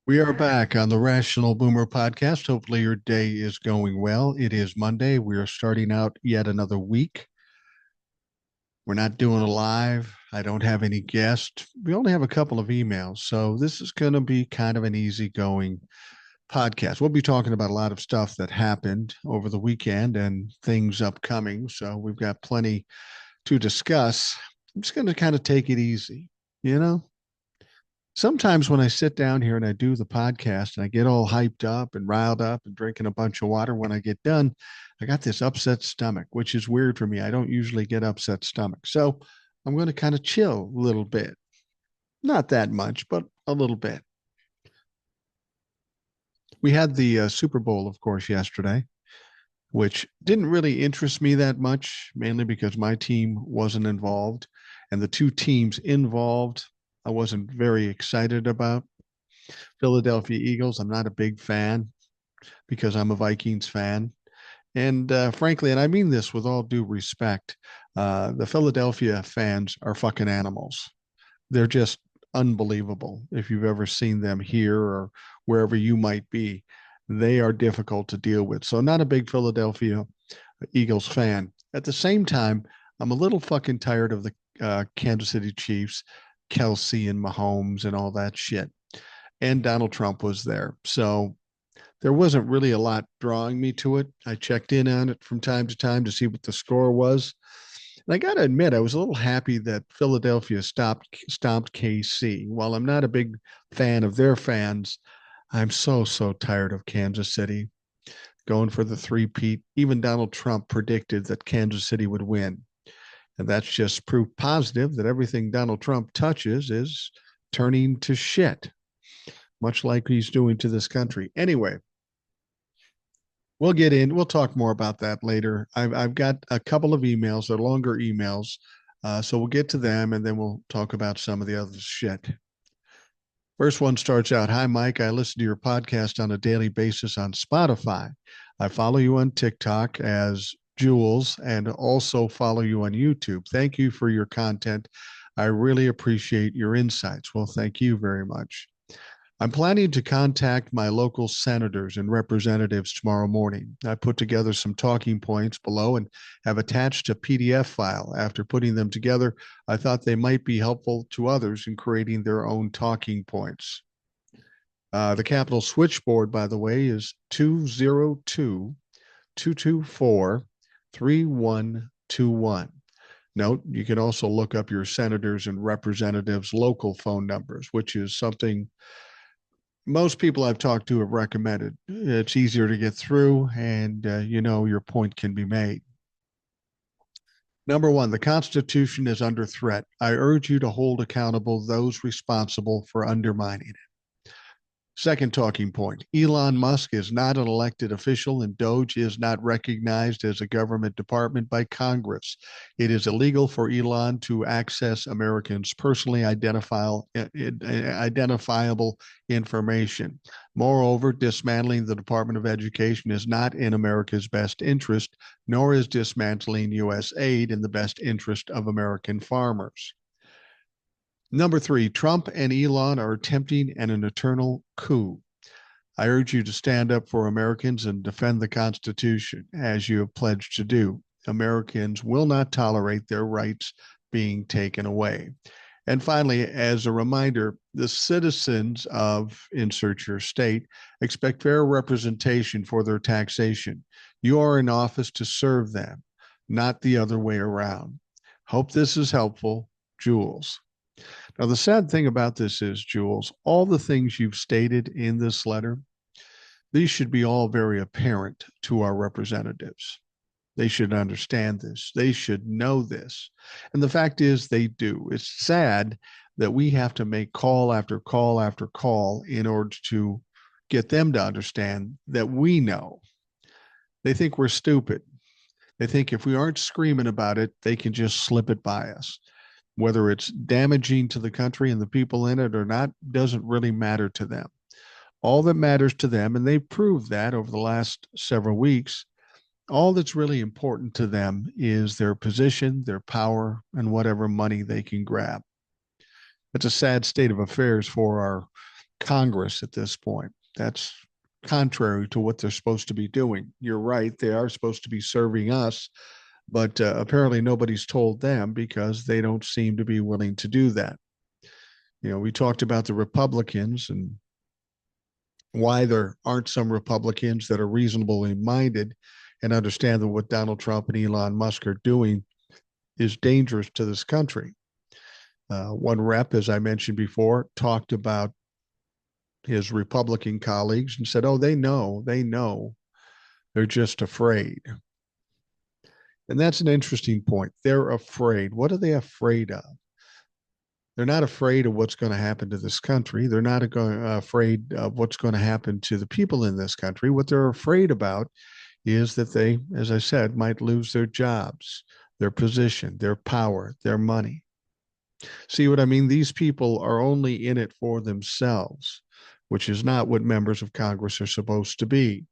We are back on the Rational Boomer podcast. Hopefully, your day is going well. It is Monday. We are starting out yet another week. We're not doing a live. I don't have any guests. We only have a couple of emails. So, this is going to be kind of an easygoing podcast. We'll be talking about a lot of stuff that happened over the weekend and things upcoming. So, we've got plenty to discuss. I'm just going to kind of take it easy, you know? Sometimes when I sit down here and I do the podcast and I get all hyped up and riled up and drinking a bunch of water, when I get done, I got this upset stomach, which is weird for me. I don't usually get upset stomach. So I'm going to kind of chill a little bit. Not that much, but a little bit. We had the Super Bowl, of course, yesterday, which didn't really interest me that much, mainly because my team wasn't involved. And the two teams involved, I wasn't very excited about. Philadelphia Eagles, I'm not a big fan because I'm a Vikings fan. And frankly, and I mean this with all due respect, the Philadelphia fans are fucking animals. They're just unbelievable. If you've ever seen them here or wherever you might be, they are difficult to deal with. So, not a big Philadelphia Eagles fan. At the same time, I'm a little fucking tired of the Kansas City Chiefs, Kelsey and Mahomes and all that shit. And Donald Trump was there. So there wasn't really a lot drawing me to it. I checked in on it from time to time to see what the score was. And I got to admit, I was a little happy that Philadelphia stomped KC. While I'm not a big fan of their fans, I'm so tired of Kansas City going for the three-peat. Even Donald Trump predicted that Kansas City would win. And that's just proof positive that everything Donald Trump touches is turning to shit, much like he's doing to this country. Anyway, we'll talk more about that later. I've got a couple of emails, they're longer emails. So we'll get to them and then we'll talk about some of the other shit. First one starts out, "Hi, Mike. I listen to your podcast on a daily basis on Spotify. I follow you on TikTok as Jules and also follow you on YouTube. Thank you for your content. I really appreciate your insights." Well, thank you very much. "I'm planning to contact my local senators and representatives tomorrow morning. I put together some talking points below and have attached a PDF file. After putting them together, I thought they might be helpful to others in creating their own talking points." The Capitol switchboard, by the way, is 202-224-3121. Note, you can also look up your senators and representatives' local phone numbers, which is something most people I've talked to have recommended. It's easier to get through, and your point can be made. Number one, the Constitution is under threat. I urge you to hold accountable those responsible for undermining it. Second talking point, Elon Musk is not an elected official and Doge is not recognized as a government department by Congress. It is illegal for Elon to access Americans' personally identifiable information. Moreover, dismantling the Department of Education is not in America's best interest, nor is dismantling U.S. aid in the best interest of American farmers. Number three, Trump and Elon are attempting an eternal coup. I urge you to stand up for Americans and defend the Constitution, as you have pledged to do. Americans will not tolerate their rights being taken away. And finally, as a reminder, the citizens of insert your state expect fair representation for their taxation. You are in office to serve them, not the other way around. Hope this is helpful. Jules. Now, the sad thing about this is, Jules, all the things you've stated in this letter, these should be all very apparent to our representatives. They should understand this. They should know this. And the fact is, they do. It's sad that we have to make call after call after call in order to get them to understand that we know. They think we're stupid. They think if we aren't screaming about it, they can just slip it by us. Whether it's damaging to the country and the people in it or not doesn't really matter to them. All that matters to them, and they've proved that over the last several weeks, all that's really important to them is their position, their power, and whatever money they can grab. It's a sad state of affairs for our Congress at this point. That's contrary to what they're supposed to be doing. You're right, they are supposed to be serving us, but apparently nobody's told them because they don't seem to be willing to do that. We talked about the Republicans and why there aren't some Republicans that are reasonably minded and understand that what Donald Trump and Elon Musk are doing is dangerous to this country. One rep, as I mentioned before, talked about his Republican colleagues and said, oh, they know, they're just afraid. And that's an interesting point. They're afraid. What are they afraid of? They're not afraid of what's going to happen to this country. They're not afraid of what's going to happen to the people in this country. What they're afraid about is that they, as I said, might lose their jobs, their position, their power, their money. See what I mean? These people are only in it for themselves, which is not what members of Congress are supposed to be.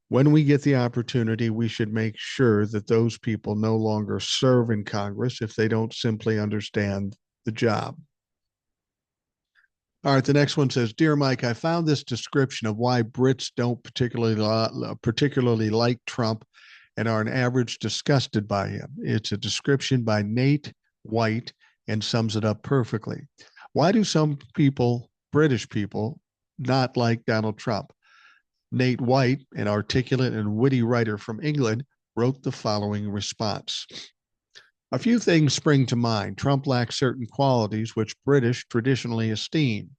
When we get the opportunity, we should make sure that those people no longer serve in Congress if they don't simply understand the job. All right, the next one says, Dear Mike, I found this description of why Brits don't particularly like Trump and are on average disgusted by him. It's a description by Nate White and sums it up perfectly. Why do some people, British people, not like Donald Trump? Nate White, an articulate and witty writer from England, wrote the following response. A few things spring to mind. Trump lacks certain qualities which British traditionally esteem.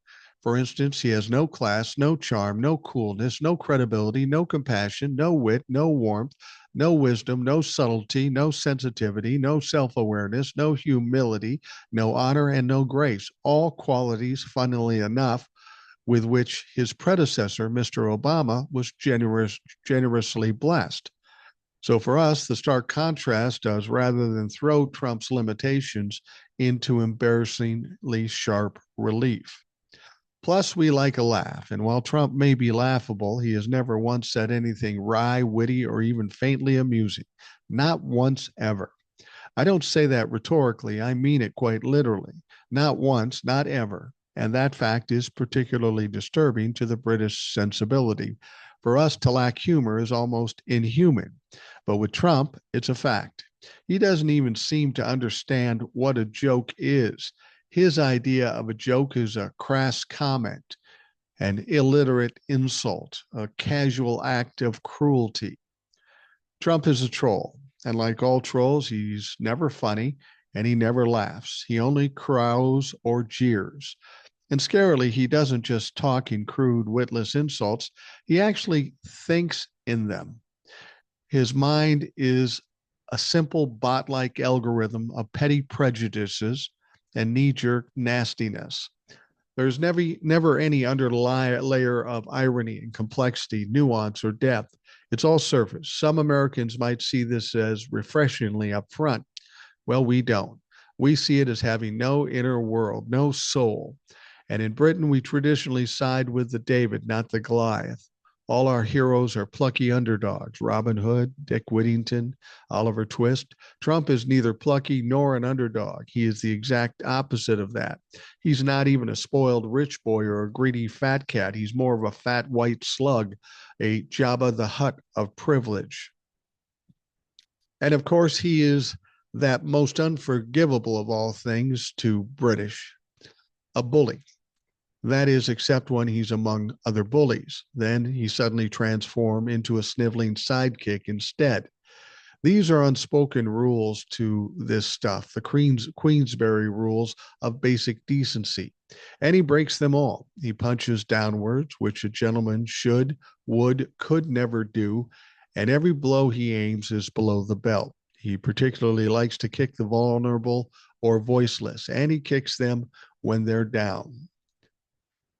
For instance, he has no class, no charm, no coolness, no credibility, no compassion, no wit, no warmth, no wisdom, no subtlety, no sensitivity, no self-awareness, no humility, no honor, and no grace. All qualities, funnily enough, with which his predecessor, Mr. Obama, was generously blessed. So for us, the stark contrast does, rather than throw Trump's limitations into embarrassingly sharp relief. Plus, we like a laugh, and while Trump may be laughable, he has never once said anything wry, witty, or even faintly amusing. Not once ever. I don't say that rhetorically, I mean it quite literally. Not once, not ever. And that fact is particularly disturbing to the British sensibility. For us to lack humor is almost inhuman. But with Trump, it's a fact. He doesn't even seem to understand what a joke is. His idea of a joke is a crass comment, an illiterate insult, a casual act of cruelty. Trump is a troll, and like all trolls, he's never funny and he never laughs. He only crows or jeers. And scarily, he doesn't just talk in crude, witless insults, he actually thinks in them. His mind is a simple bot-like algorithm of petty prejudices and knee-jerk nastiness. There's never any underlayer of irony and complexity, nuance, or depth. It's all surface. Some Americans might see this as refreshingly upfront. Well, we don't. We see it as having no inner world, no soul. And in Britain, we traditionally side with the David, not the Goliath. All our heroes are plucky underdogs. Robin Hood, Dick Whittington, Oliver Twist. Trump is neither plucky nor an underdog. He is the exact opposite of that. He's not even a spoiled rich boy or a greedy fat cat. He's more of a fat white slug, a Jabba the Hutt of privilege. And of course, he is that most unforgivable of all things to British, a bully. That is, except when he's among other bullies. Then he suddenly transforms into a sniveling sidekick instead. These are unspoken rules to this stuff, the Queensberry rules of basic decency. And he breaks them all. He punches downwards, which a gentleman should, would, could never do. And every blow he aims is below the belt. He particularly likes to kick the vulnerable or voiceless, and he kicks them when they're down.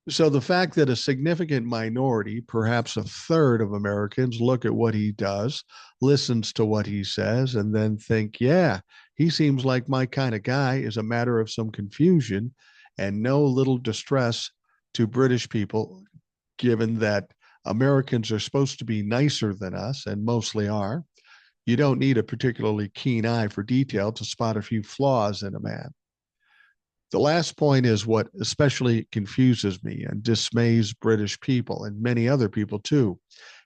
So the fact that a significant minority, perhaps a third of Americans, look at what he does, listens to what he says, and then think, yeah, he seems like my kind of guy, is a matter of some confusion and no little distress to British people, given that Americans are supposed to be nicer than us and mostly are. You don't need a particularly keen eye for detail to spot a few flaws in a man. The last point is what especially confuses me and dismays British people and many other people too.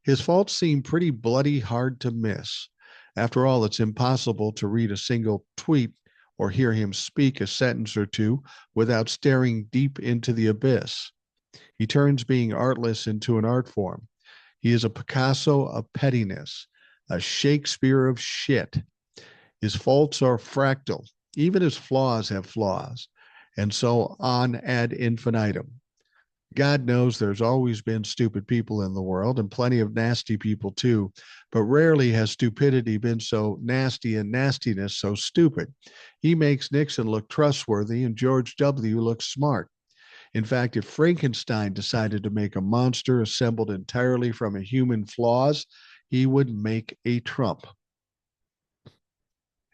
His faults seem pretty bloody hard to miss. After all, it's impossible to read a single tweet or hear him speak a sentence or two without staring deep into the abyss. He turns being artless into an art form. He is a Picasso of pettiness, a Shakespeare of shit. His faults are fractal. Even his flaws have flaws, and so on ad infinitum. God knows there's always been stupid people in the world and plenty of nasty people too, but rarely has stupidity been so nasty and nastiness so stupid. He makes Nixon look trustworthy and George W. look smart. In fact, if Frankenstein decided to make a monster assembled entirely from a human flaws, he would make a Trump.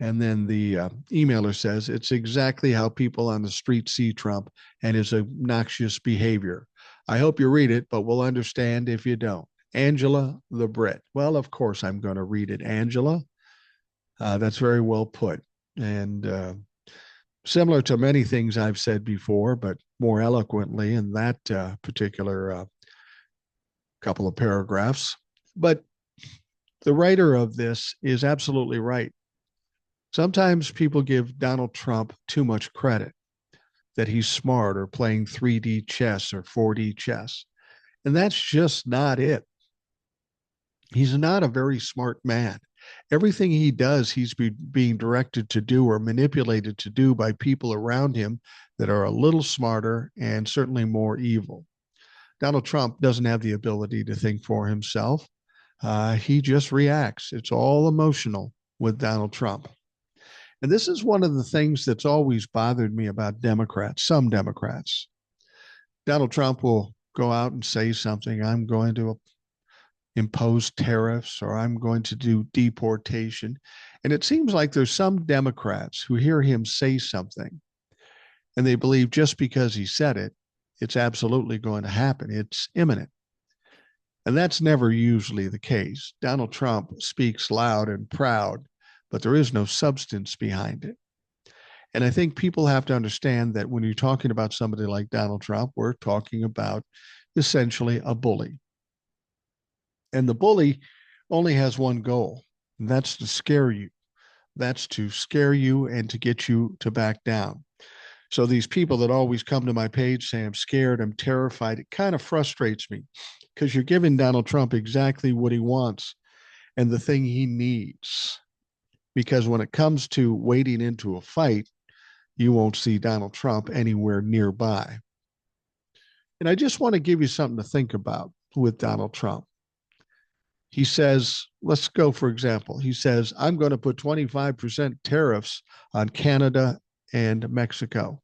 And then the emailer says, it's exactly how people on the street see Trump and his obnoxious behavior. I hope you read it, but we'll understand if you don't. Angela the Brit. Well, of course, I'm going to read it, Angela. That's very well put. And similar to many things I've said before, but more eloquently in that particular couple of paragraphs. But the writer of this is absolutely right. Sometimes people give Donald Trump too much credit that he's smart or playing 3D chess or 4D chess. And that's just not it. He's not a very smart man. Everything he does, he's being directed to do or manipulated to do by people around him that are a little smarter and certainly more evil. Donald Trump doesn't have the ability to think for himself. He just reacts. It's all emotional with Donald Trump. And this is one of the things that's always bothered me about Democrats, some Democrats. Donald Trump will go out and say something, I'm going to impose tariffs or I'm going to do deportation. And it seems like there's some Democrats who hear him say something and they believe just because he said it, it's absolutely going to happen. It's imminent. And that's never usually the case. Donald Trump speaks loud and proud, but there is no substance behind it. And I think people have to understand that when you're talking about somebody like Donald Trump, we're talking about essentially a bully. And the bully only has one goal, and that's to scare you. That's to scare you and to get you to back down. So these people that always come to my page say, I'm scared, I'm terrified, it kind of frustrates me because you're giving Donald Trump exactly what he wants and the thing he needs. Because when it comes to wading into a fight, you won't see Donald Trump anywhere nearby. And I just want to give you something to think about with Donald Trump. He says, let's go, for example, he says, I'm going to put 25% tariffs on Canada and Mexico.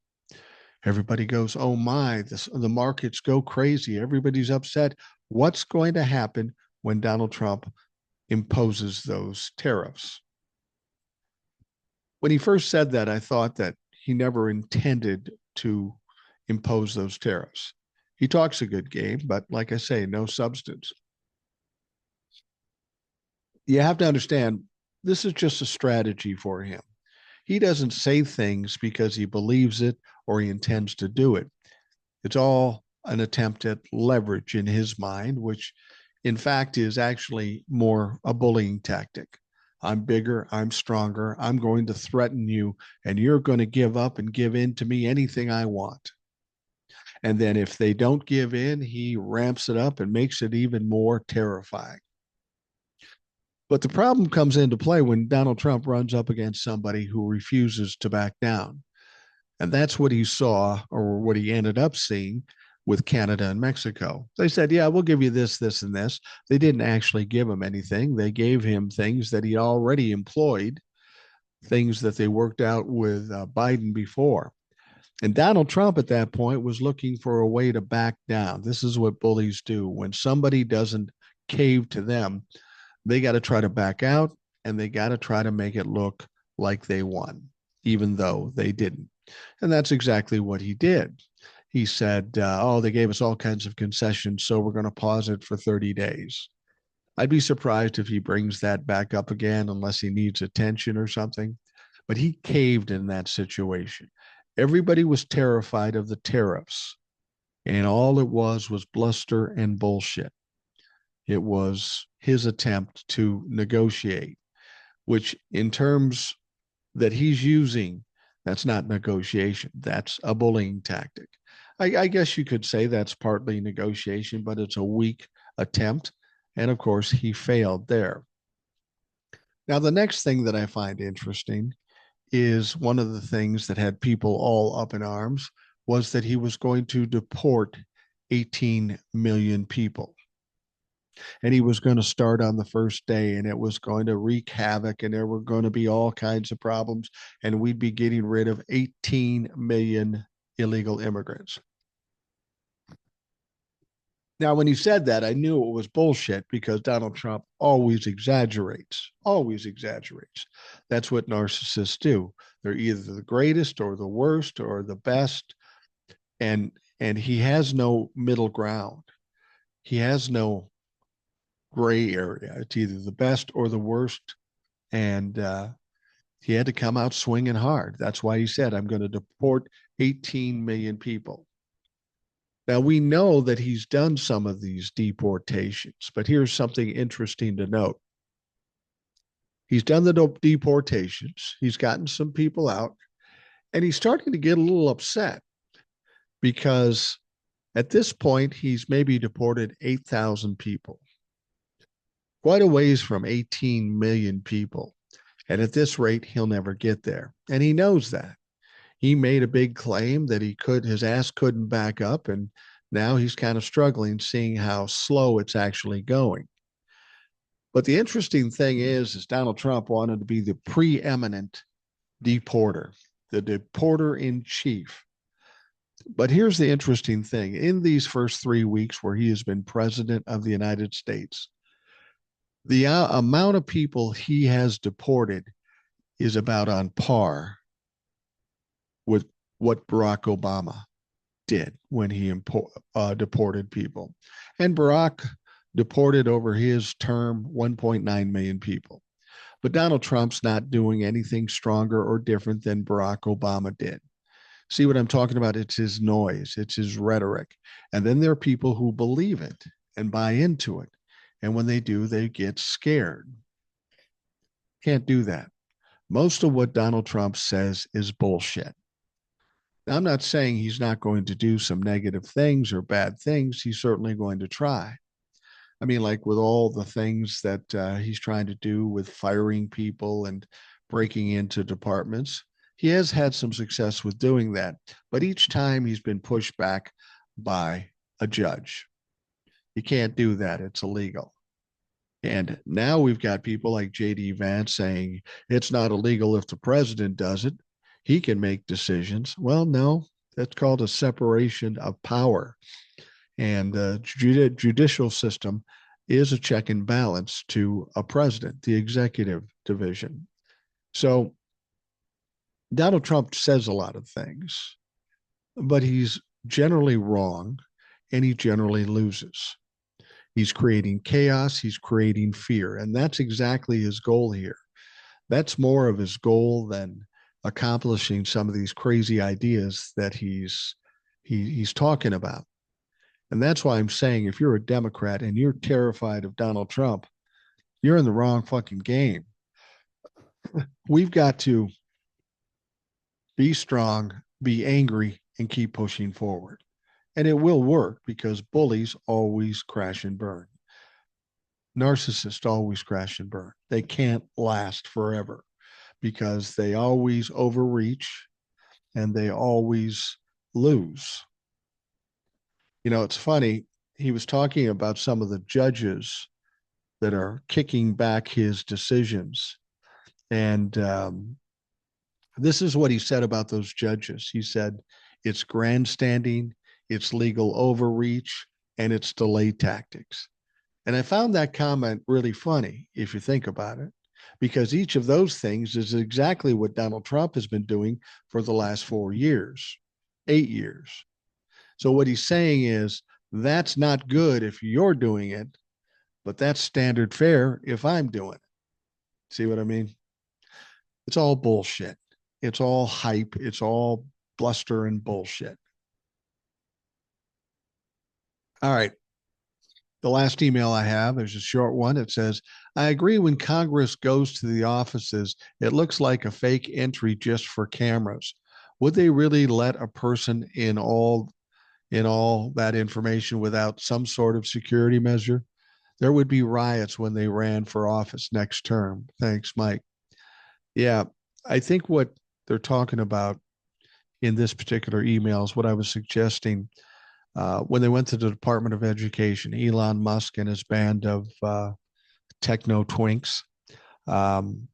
Everybody goes, oh my, the markets go crazy. Everybody's upset. What's going to happen when Donald Trump imposes those tariffs? When he first said that, I thought that he never intended to impose those tariffs. He talks a good game, but like I say, no substance. You have to understand, this is just a strategy for him. He doesn't say things because he believes it or he intends to do it. It's all an attempt at leverage in his mind, which in fact is actually more a bullying tactic. I'm bigger, I'm stronger, I'm going to threaten you, and you're going to give up and give in to me anything I want. And then if they don't give in, he ramps it up and makes it even more terrifying. But the problem comes into play when Donald Trump runs up against somebody who refuses to back down. And that's what he saw, or what he ended up seeing with Canada and Mexico. They said, yeah, we'll give you this, this, and this. They didn't actually give him anything. They gave him things that he already employed, things that they worked out with Biden before. And Donald Trump at that point was looking for a way to back down. This is what bullies do. When somebody doesn't cave to them, they got to try to back out and they got to try to make it look like they won, even though they didn't. And that's exactly what he did. He said, oh, they gave us all kinds of concessions, so we're going to pause it for 30 days. I'd be surprised if he brings that back up again unless he needs attention or something. But he caved in that situation. Everybody was terrified of the tariffs, and all it was bluster and bullshit. It was his attempt to negotiate, which in terms that he's using, that's not negotiation. That's a bullying tactic. I guess you could say that's partly negotiation, but it's a weak attempt. And of course, he failed there. Now, the next thing that I find interesting is one of the things that had people all up in arms was that he was going to deport 18 million people. And he was going to start on the first day, and it was going to wreak havoc, and there were going to be all kinds of problems, and we'd be getting rid of 18 million illegal immigrants. Now, when he said that, I knew it was bullshit because Donald Trump always exaggerates, always exaggerates. That's what narcissists do. They're either the greatest or the worst or the best, and he has no middle ground. He has no gray area. It's either the best or the worst, and he had to come out swinging hard. That's why he said, "I'm going to deport 18 million people." Now, we know that he's done some of these deportations, but here's something interesting to note. He's done the deportations, he's gotten some people out, and he's starting to get a little upset because at this point, he's maybe deported 8,000 people, quite a ways from 18 million people. And at this rate, he'll never get there. And he knows that. He made a big claim that his ass couldn't back up, and now he's kind of struggling, seeing how slow it's actually going. But the interesting thing is Donald Trump wanted to be the preeminent deporter, the deporter in chief. But here's the interesting thing. In these first 3 weeks where he has been president of the United States, the amount of people he has deported is about on par with what Barack Obama did when he deported people. And Barack deported over his term 1.9 million people. But Donald Trump's not doing anything stronger or different than Barack Obama did. See what I'm talking about? It's his noise, it's his rhetoric. And then there are people who believe it and buy into it. And when they do, they get scared. Can't do that. Most of what Donald Trump says is bullshit. Now, I'm not saying he's not going to do some negative things or bad things. He's certainly going to try. I mean, like with all the things that he's trying to do with firing people and breaking into departments, he has had some success with doing that. But each time he's been pushed back by a judge. You can't do that. It's illegal. And now we've got people like J.D. Vance saying it's not illegal if the president does it. He can make decisions. Well, no, that's called a separation of power. And the judicial system is a check and balance to a president, the executive division. So Donald Trump says a lot of things, but he's generally wrong and he generally loses. He's creating chaos, he's creating fear, and that's exactly his goal here. That's more of his goal than accomplishing some of these crazy ideas that he's talking about. And that's why I'm saying if you're a Democrat and you're terrified of Donald Trump, you're in the wrong fucking game. We've got to be strong, be angry, and keep pushing forward. And it will work because bullies always crash and burn. Narcissists always crash and burn. They can't last forever because they always overreach and they always lose. You know, it's funny. He was talking about some of the judges that are kicking back his decisions. And this is what he said about those judges. He said, it's grandstanding, it's legal overreach, and it's delay tactics. And I found that comment really funny if you think about it, because each of those things is exactly what Donald Trump has been doing for the last 4 years, 8 years. So what he's saying is that's not good if you're doing it, but that's standard fare if I'm doing it. See what I mean? It's all bullshit. It's all hype. It's all bluster and bullshit. All right. The last email I have is a short one. It says, I agree when Congress goes to the offices, it looks like a fake entry just for cameras. Would they really let a person in all that information without some sort of security measure? There would be riots when they ran for office next term. Thanks, Mike. Yeah, I think what they're talking about in this particular email is what I was suggesting when they went to the Department of Education, Elon Musk and his band of techno twinks, um,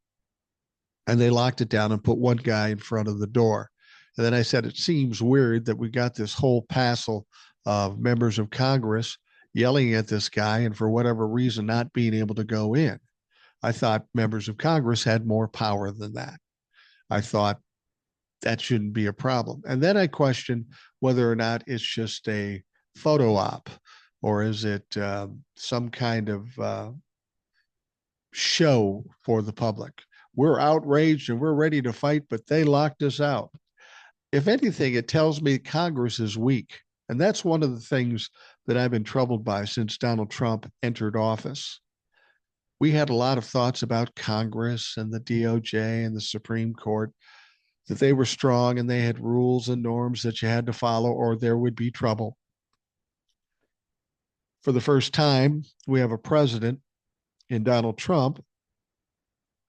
and they locked it down and put one guy in front of the door. And then I said, it seems weird that we got this whole passel of members of Congress yelling at this guy and for whatever reason not being able to go in. I thought members of Congress had more power than that. I thought that shouldn't be a problem. And then I questioned whether or not it's just a photo op or is it some kind of show for the public. We're outraged and we're ready to fight, but they locked us out. If anything, it tells me Congress is weak. And that's one of the things that I've been troubled by since Donald Trump entered office. We had a lot of thoughts about Congress and the DOJ and the Supreme Court, that they were strong and they had rules and norms that you had to follow or there would be trouble. For the first time, we have a president in Donald Trump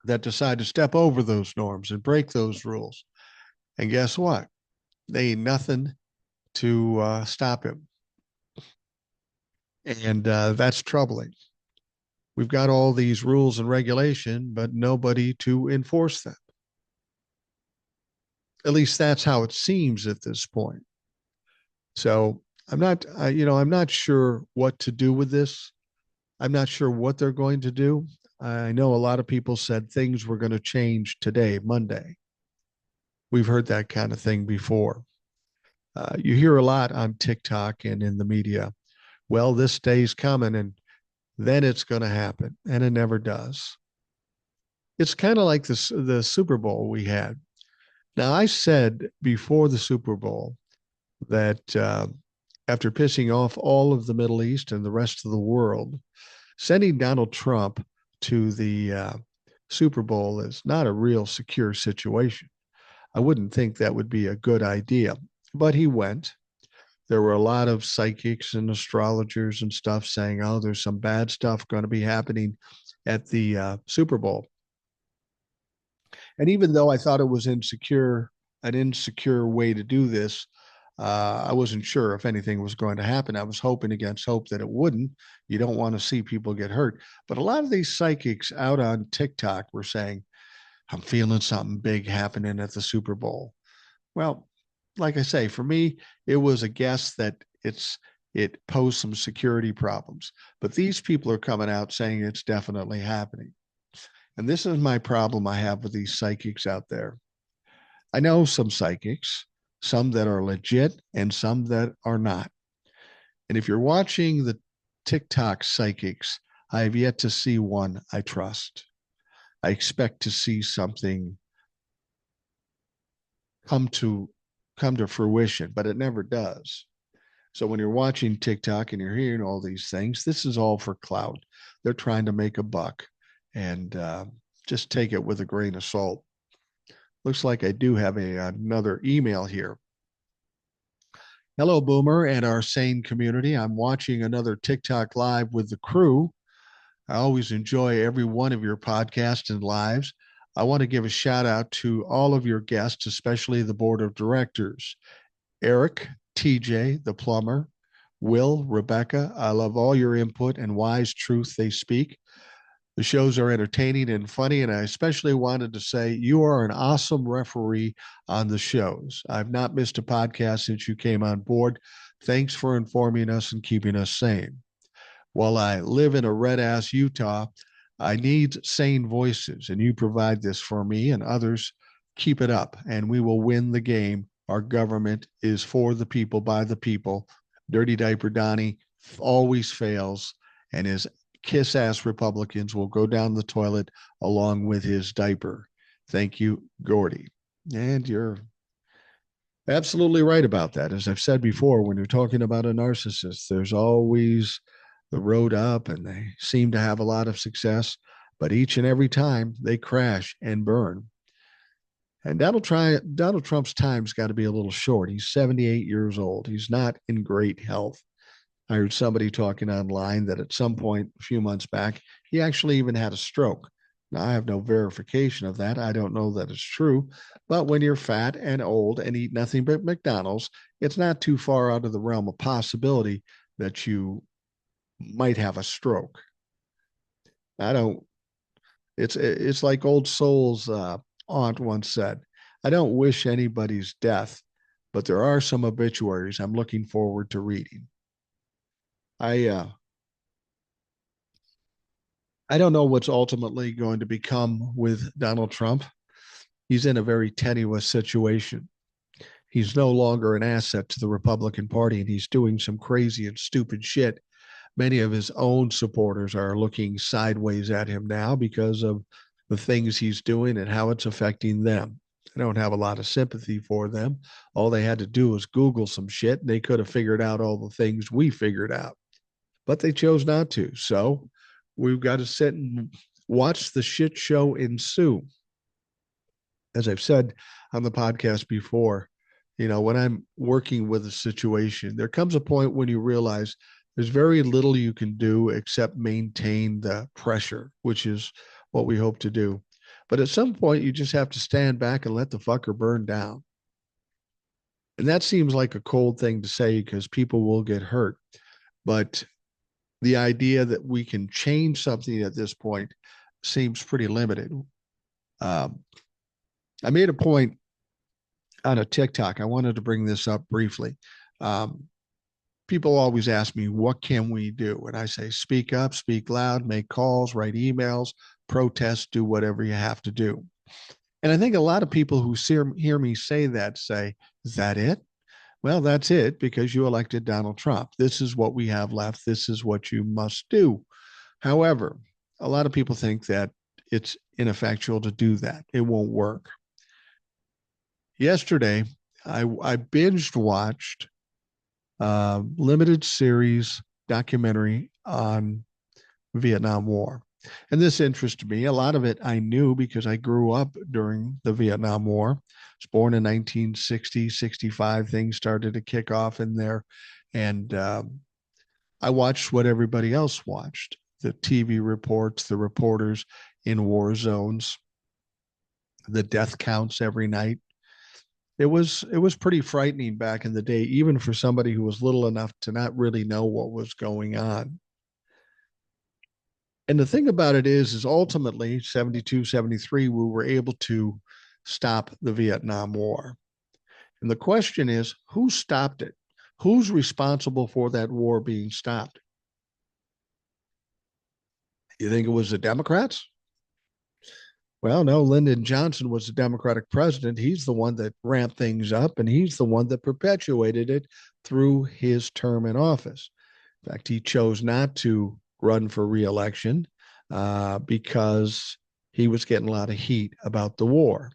that decided to step over those norms and break those rules. And guess what? They ain't nothing to stop him. And that's troubling. We've got all these rules and regulation, but nobody to enforce them. At least that's how it seems at this point. So I'm not sure what to do with this. I'm not sure what they're going to do. I know a lot of people said things were going to change today, Monday. We've heard that kind of thing before. You hear a lot on TikTok and in the media. Well, this day's coming and then it's going to happen. And it never does. It's kind of like the Super Bowl we had. Now, I said before the Super Bowl that after pissing off all of the Middle East and the rest of the world, sending Donald Trump to the Super Bowl is not a real secure situation. I wouldn't think that would be a good idea, but he went. There were a lot of psychics and astrologers and stuff saying, oh, there's some bad stuff going to be happening at the Super Bowl. And even though I thought it was an insecure way to do this, I wasn't sure if anything was going to happen. I was hoping against hope that it wouldn't. You don't want to see people get hurt. But a lot of these psychics out on TikTok were saying, I'm feeling something big happening at the Super Bowl. Well, like I say, for me, it was a guess that it posed some security problems. But these people are coming out saying it's definitely happening. And this is my problem I have with these psychics out there. I know some psychics, some that are legit and some that are not. And if you're watching the TikTok psychics, I have yet to see one I trust. I expect to see something come to fruition, but it never does. So when you're watching TikTok and you're hearing all these things, this is all for clout. They're trying to make a buck, and just take it with a grain of salt. Looks like I do have another email here. Hello, Boomer and our sane community. I'm watching another TikTok live with the crew. I always enjoy every one of your podcasts and lives. I want to give a shout out to all of your guests, especially the board of directors. Eric, TJ, the plumber, Will, Rebecca. I love all your input and wise truth they speak. The shows are entertaining and funny, and I especially wanted to say you are an awesome referee on the shows. I've not missed a podcast since you came on board. Thanks for informing us and keeping us sane. While I live in a red-ass Utah, I need sane voices, and you provide this for me and others. Keep it up, and we will win the game. Our government is for the people, by the people. Dirty Diaper Donnie always fails, and his kiss-ass Republicans will go down the toilet along with his diaper. Thank you, Gordy. And Absolutely right about that. As I've said before, when you're talking about a narcissist, there's always the road up, and they seem to have a lot of success, but each and every time they crash and burn. And Donald Trump's time's got to be a little short. He's 78 years old. He's not in great health. I heard somebody talking online that at some point a few months back, he actually even had a stroke. Now, I have no verification of that. I don't know that it's true. But when you're fat and old and eat nothing but McDonald's, it's not too far out of the realm of possibility that you might have a stroke. I don't, it's like old Soul's aunt once said, I don't wish anybody's death, but there are some obituaries I'm looking forward to reading. I don't know what's ultimately going to become with Donald Trump. He's in a very tenuous situation. He's no longer an asset to the Republican Party, and he's doing some crazy and stupid shit. Many of his own supporters are looking sideways at him now because of the things he's doing and how it's affecting them. I don't have a lot of sympathy for them. All they had to do was Google some shit, and they could have figured out all the things we figured out, but they chose not to. So we've got to sit and watch the shit show ensue. As I've said on the podcast before, when I'm working with a situation, there comes a point when you realize there's very little you can do except maintain the pressure, which is what we hope to do. But at some point, you just have to stand back and let the fucker burn down. And that seems like a cold thing to say because people will get hurt. But the idea that we can change something at this point seems pretty limited. I made a point on a TikTok. I wanted to bring this up briefly. People always ask me, what can we do? And I say, speak up, speak loud, make calls, write emails, protest, do whatever you have to do. And I think a lot of people who hear me say that say, is that it? Well, that's it because you elected Donald Trump. This is what we have left. This is what you must do. However, a lot of people think that it's ineffectual to do that. It won't work. Yesterday, I binged watched a limited series documentary on Vietnam War. And this interested me. A lot of it I knew because I grew up during the Vietnam War. I was born in 1960, 65. Things started to kick off in there. And I watched what everybody else watched, the TV reports, the reporters in war zones, the death counts every night. It was pretty frightening back in the day, even for somebody who was little enough to not really know what was going on. And the thing about it is ultimately 72, 73, we were able to stop the Vietnam War. And the question is, who stopped it? Who's responsible for that war being stopped? You think it was the Democrats? Well, no, Lyndon Johnson was the Democratic president. He's the one that ramped things up, and he's the one that perpetuated it through his term in office. In fact, he chose not to run for reelection because he was getting a lot of heat about the war.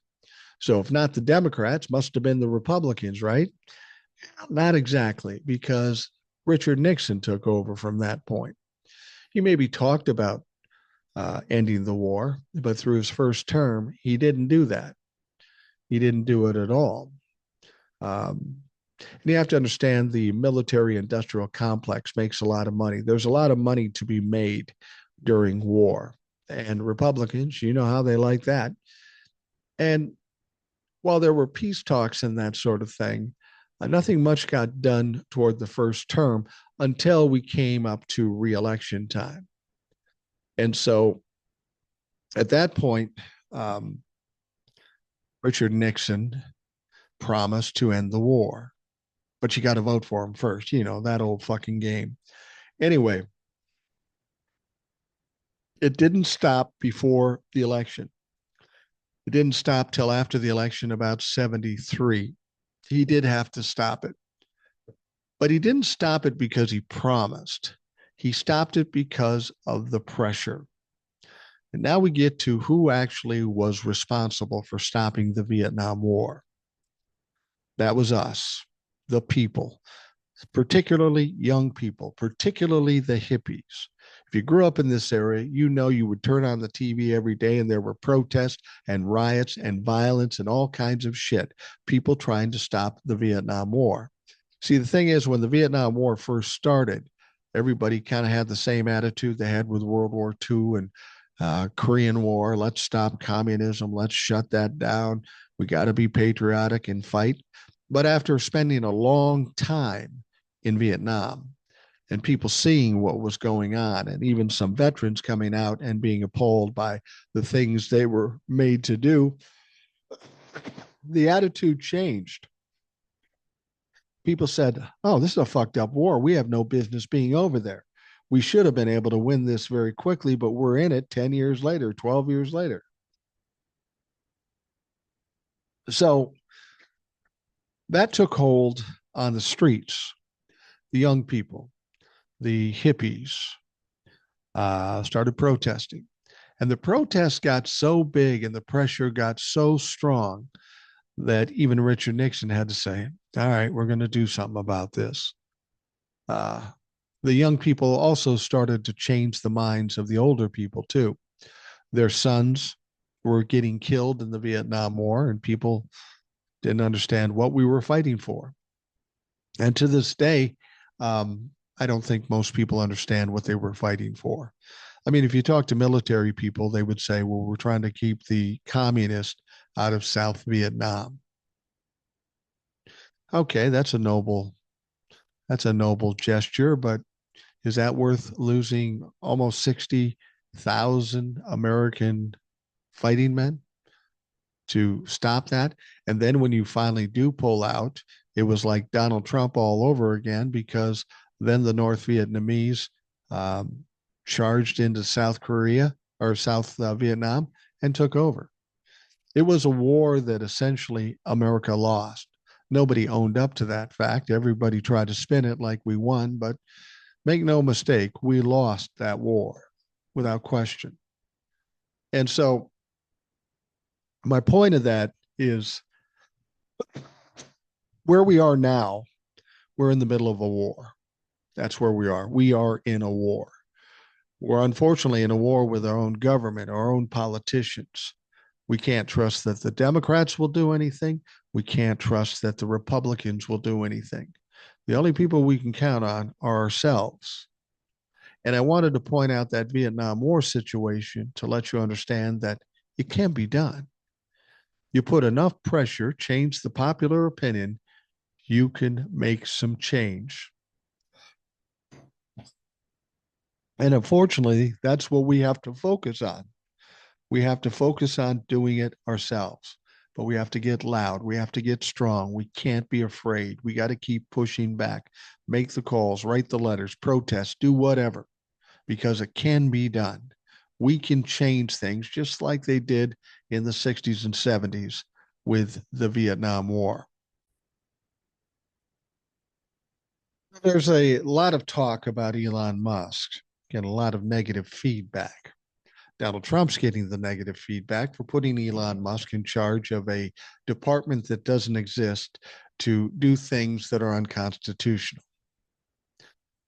So, if not the Democrats, must have been the Republicans, right? Not exactly, because Richard Nixon took over from that point. He maybe talked about ending the war, but through his first term, he didn't do that. He didn't do it at all. And you have to understand the military industrial complex makes a lot of money. There's a lot of money to be made during war. And Republicans, you know how they like that. And while there were peace talks and that sort of thing, nothing much got done toward the first term until we came up to reelection time. And so at that point, Richard Nixon promised to end the war, but you got to vote for him first. That old fucking game. Anyway, it didn't stop before the election. It didn't stop till after the election, about 73. He did have to stop it. But he didn't stop it because he promised. He stopped it because of the pressure. And now we get to who actually was responsible for stopping the Vietnam War. That was us, the people, particularly young people, particularly the hippies. If you grew up in this area, you know you would turn on the TV every day and there were protests and riots and violence and all kinds of shit. People trying to stop the Vietnam War. See, the thing is, when the Vietnam War first started, everybody kind of had the same attitude they had with World War II and Korean War. Let's stop communism. Let's shut that down. We got to be patriotic and fight. But after spending a long time in Vietnam and people seeing what was going on, and even some veterans coming out and being appalled by the things they were made to do, the attitude changed. People said, "Oh, this is a fucked up war. We have no business being over there. We should have been able to win this very quickly, but we're in it 10 years later, 12 years later." So that took hold on the streets. The young people, the hippies, started protesting. And the protests got so big and the pressure got so strong that even Richard Nixon had to say, all right, we're going to do something about this. The young people also started to change the minds of the older people, too. Their sons were getting killed in the Vietnam War, and people didn't understand what we were fighting for. And to this day, I don't think most people understand what they were fighting for. I mean, if you talk to military people, they would say, well, we're trying to keep the communists out of South Vietnam. Okay, that's a noble gesture, but is that worth losing almost 60,000 American fighting men to stop that? And then when you finally do pull out, it was like Donald Trump all over again, because then the North Vietnamese charged into South Korea or South Vietnam and took over. It was a war that essentially America lost. Nobody owned up to that fact. Everybody tried to spin it like we won, but make no mistake, we lost that war without question. And so my point of that is where we are now, we're in the middle of a war. That's where we are. We are in a war. We're unfortunately in a war with our own government, our own politicians. We can't trust that the Democrats will do anything. We can't trust that the Republicans will do anything. The only people we can count on are ourselves. And I wanted to point out that Vietnam War situation to let you understand that it can be done. You put enough pressure, change the popular opinion, you can make some change. And unfortunately, that's what we have to focus on. We have to focus on doing it ourselves, but we have to get loud. We have to get strong. We can't be afraid. We got to keep pushing back, make the calls, write the letters, protest, do whatever, because it can be done. We can change things just like they did in the 60s and 70s with the Vietnam War. There's a lot of talk about Elon Musk, getting a lot of negative feedback. Donald Trump's getting the negative feedback for putting Elon Musk in charge of a department that doesn't exist to do things that are unconstitutional.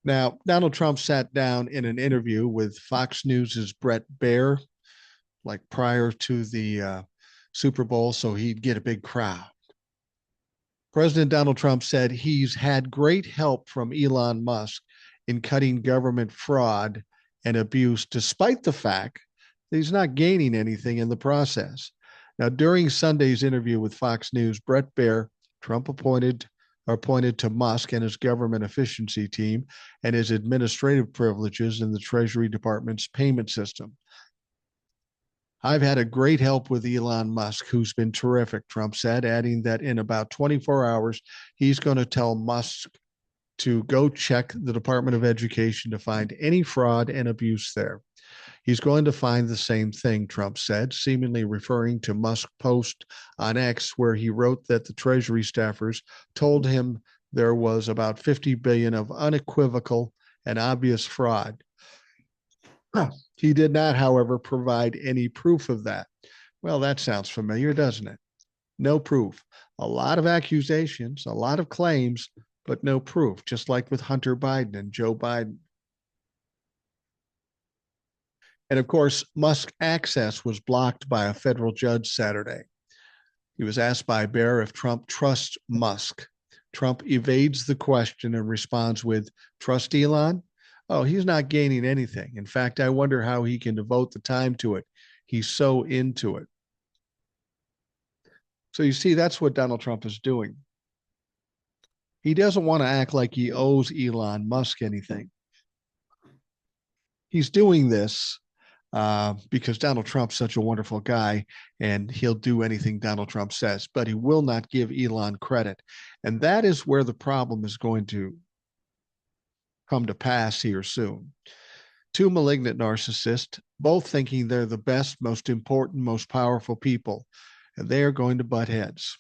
Now, Donald Trump sat down in an interview with Fox News's Brett Baer, like prior to the Super Bowl, so he'd get a big crowd. President Donald Trump said he's had great help from Elon Musk in cutting government fraud and abuse, despite the fact that he's not gaining anything in the process. Now, during Sunday's interview with Fox News, Brett Baer, Trump pointed to Musk and his government efficiency team and his administrative privileges in the Treasury Department's payment system. I've had a great help with Elon Musk, who's been terrific, Trump said, adding that in about 24 hours, he's going to tell Musk to go check the Department of Education to find any fraud and abuse there. He's going to find the same thing, Trump said, seemingly referring to Musk's post on X, where he wrote that the Treasury staffers told him there was about 50 billion of unequivocal and obvious fraud. He did not, however, provide any proof of that. Well, that sounds familiar, doesn't it? No proof. A lot of accusations, a lot of claims, but no proof, just like with Hunter Biden and Joe Biden. And of course, Musk access was blocked by a federal judge Saturday. He was asked by Bear if Trump trusts Musk. Trump evades the question and responds with, "Trust Elon? Oh, he's not gaining anything. In fact, I wonder how he can devote the time to it. He's so into it." So you see, that's what Donald Trump is doing. He doesn't want to act like he owes Elon Musk anything. He's doing this because Donald Trump's such a wonderful guy and he'll do anything Donald Trump says, but he will not give Elon credit. And that is where the problem is going to come to pass here soon. Two malignant narcissists, both thinking they're the best, most important, most powerful people, and they are going to butt heads.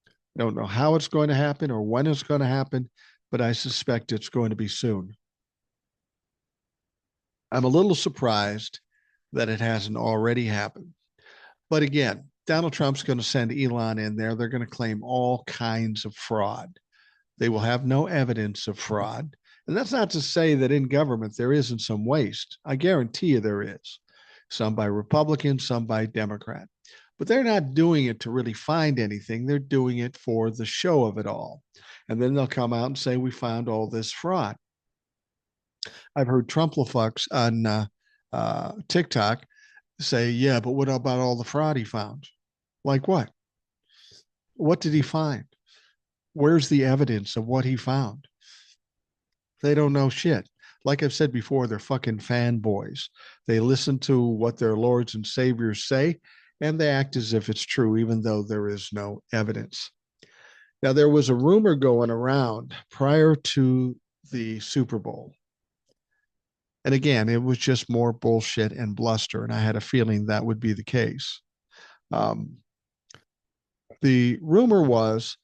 I don't know how it's going to happen or when it's going to happen, but I suspect it's going to be soon. I'm a little surprised that it hasn't already happened. But again, Donald Trump's going to send Elon in there. They're going to claim all kinds of fraud. They will have no evidence of fraud. And that's not to say that in government there isn't some waste. I guarantee you there is. Some by Republicans, some by Democrat. But they're not doing it to really find anything. They're doing it for the show of it all. And then they'll come out and say, we found all this fraud. I've heard Trumplefucks on TikTok say, yeah, but what about all the fraud he found? Like what? What did he find? Where's the evidence of what he found? They don't know shit. Like I've said before, they're fucking fanboys. They listen to what their lords and saviors say, and they act as if it's true, even though there is no evidence. Now, there was a rumor going around prior to the Super Bowl. And again, it was just more bullshit and bluster, and I had a feeling that would be the case. The rumor was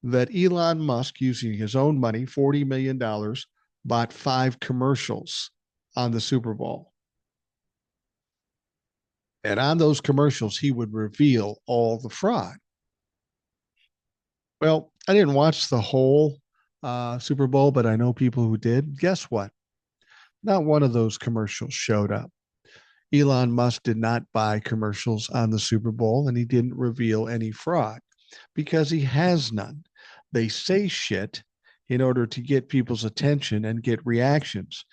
that Elon Musk, using his own money, $40 million, bought 5 commercials on the Super Bowl. And on those commercials, he would reveal all the fraud. Well, I didn't watch the whole Super Bowl, but I know people who did. Guess what? Not one of those commercials showed up. Elon Musk did not buy commercials on the Super Bowl, and he didn't reveal any fraud because he has none. They say shit in order to get people's attention and get reactions,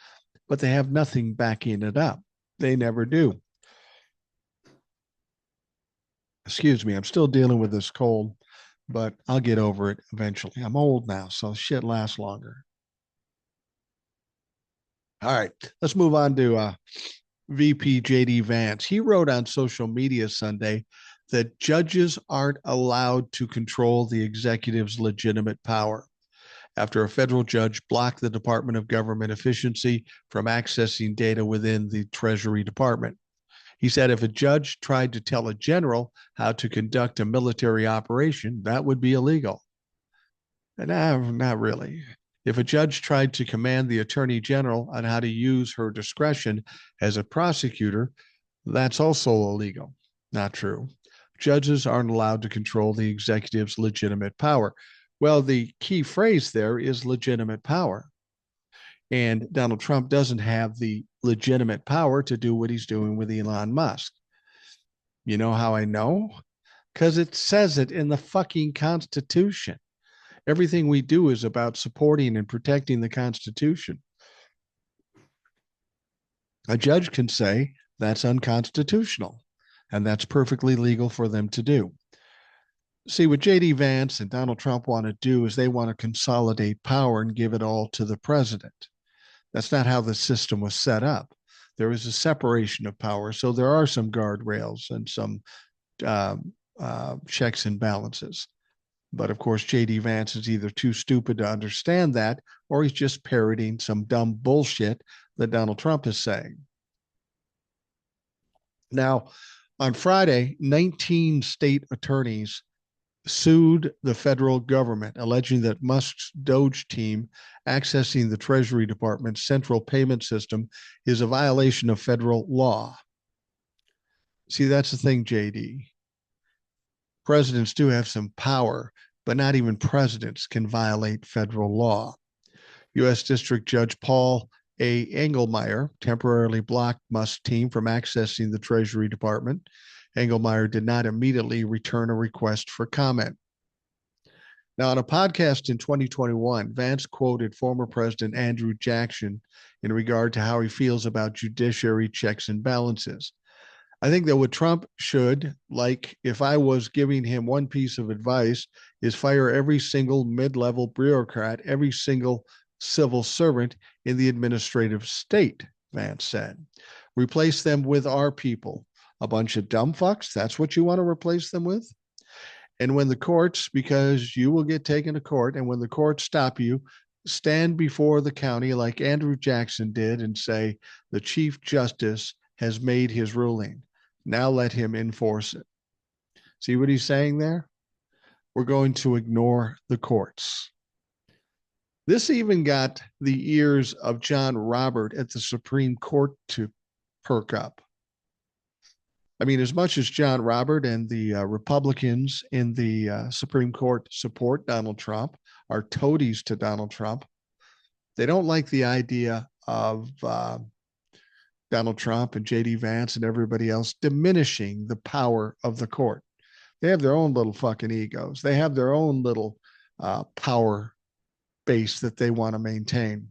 but they have nothing backing it up. They never do. Excuse me, I'm still dealing with this cold, but I'll get over it eventually. I'm old now, so shit lasts longer. All right, let's move on to VP JD Vance. He wrote on social media Sunday that judges aren't allowed to control the executive's legitimate power after a federal judge blocked the Department of Government Efficiency from accessing data within the Treasury Department. He said if a judge tried to tell a general how to conduct a military operation, that would be illegal. No, not really. If a judge tried to command the attorney general on how to use her discretion as a prosecutor, that's also illegal. Not true. Judges aren't allowed to control the executive's legitimate power. Well, the key phrase there is legitimate power. And Donald Trump doesn't have the legitimate power to do what he's doing with Elon Musk. You know how I know? Because it says it in the fucking Constitution. Everything we do is about supporting and protecting the Constitution. A judge can say that's unconstitutional, and that's perfectly legal for them to do. See, what JD Vance and Donald Trump want to do is they want to consolidate power and give it all to the president. That's not how the system was set up. There is a separation of power, so there are some guardrails and some checks and balances. But of course, JD Vance is either too stupid to understand that, or he's just parroting some dumb bullshit that Donald Trump is saying. Now, on Friday, 19 state attorneys sued the federal government, alleging that Musk's Doge team accessing the Treasury Department's central payment system is a violation of federal law. See, that's the thing, JD. Presidents do have some power, but not even presidents can violate federal law. U.S. District Judge Paul A. Engelmeyer temporarily blocked Musk's team from accessing the Treasury Department. Engelmeyer did not immediately return a request for comment. Now, on a podcast in 2021, Vance quoted former President Andrew Jackson in regard to how he feels about judiciary checks and balances. I think that what Trump should, like if I was giving him one piece of advice, is fire every single mid-level bureaucrat, every single civil servant in the administrative state, Vance said. Replace them with our people. A bunch of dumb fucks, that's what you want to replace them with? And when the courts, because you will get taken to court, and when the courts stop you, stand before the county like Andrew Jackson did and say, the Chief Justice has made his ruling. Now let him enforce it. See what he's saying there? We're going to ignore the courts. This even got the ears of John Robert at the Supreme Court to perk up. I mean, as much as John Robert and the Republicans in the Supreme Court support Donald Trump, are toadies to Donald Trump, they don't like the idea of Donald Trump and J.D. Vance and everybody else diminishing the power of the court. They have their own little fucking egos. They have their own little power base that they want to maintain.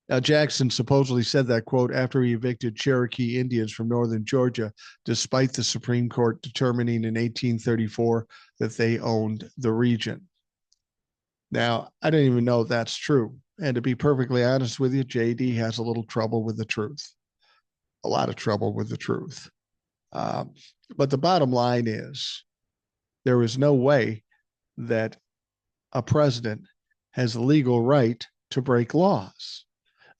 Now, Jackson supposedly said that, quote, after he evicted Cherokee Indians from northern Georgia, despite the Supreme Court determining in 1834 that they owned the region. Now, I don't even know if that's true. And to be perfectly honest with you, JD has a little trouble with the truth. A lot of trouble with the truth. But the bottom line is, there is no way that a president has a legal right to break laws,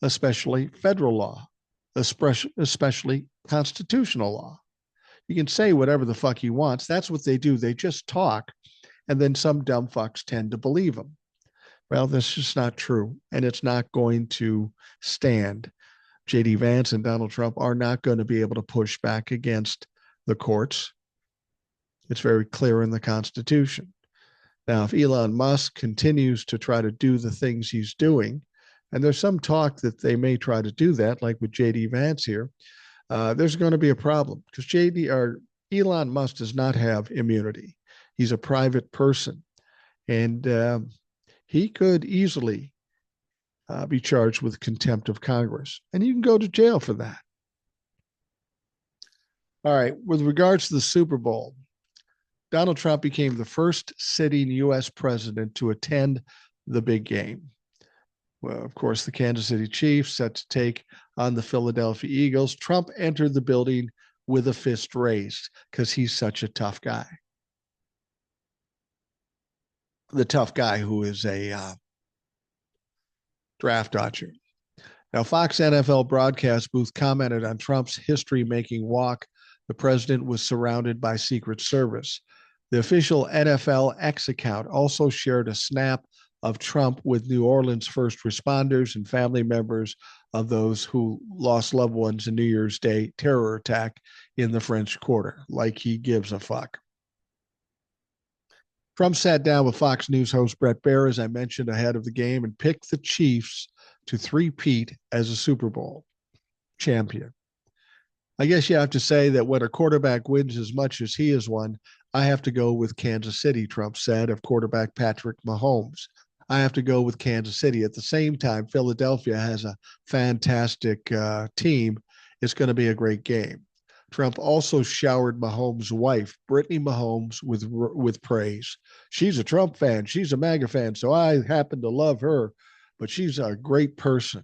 especially federal law, especially constitutional law. You can say whatever the fuck he wants. That's what they do. They just talk, and then some dumb fucks tend to believe them. Well, that's just not true, and it's not going to stand. J.D. Vance and Donald Trump are not going to be able to push back against the courts. It's very clear in the Constitution. Now, if Elon Musk continues to try to do the things he's doing, and there's some talk that they may try to do that, like with J.D. Vance here, there's going to be a problem because Elon Musk does not have immunity. He's a private person, and he could easily be charged with contempt of Congress, and you can go to jail for that. All right, with regards to the Super Bowl, Donald Trump became the first sitting U.S. president to attend the big game. Well, of course, the Kansas City Chiefs set to take on the Philadelphia Eagles. Trump entered the building with a fist raised because he's such a tough guy. The tough guy who is a draft dodger. Now, Fox NFL broadcast booth commented on Trump's history-making walk. The president was surrounded by Secret Service. The official NFL X account also shared a snap of Trump with New Orleans first responders and family members of those who lost loved ones in New Year's Day terror attack in the French Quarter, like he gives a fuck. Trump sat down with Fox News host Brett Baer, as I mentioned, ahead of the game and picked the Chiefs to three-peat as a Super Bowl champion. I guess you have to say that when a quarterback wins as much as he has won, I have to go with Kansas City, Trump said of quarterback Patrick Mahomes. I have to go with Kansas City. At the same time, Philadelphia has a fantastic team. It's going to be a great game. Trump also showered Mahomes' wife, Brittany Mahomes, with praise. She's a Trump fan. She's a MAGA fan, so I happen to love her, but she's a great person.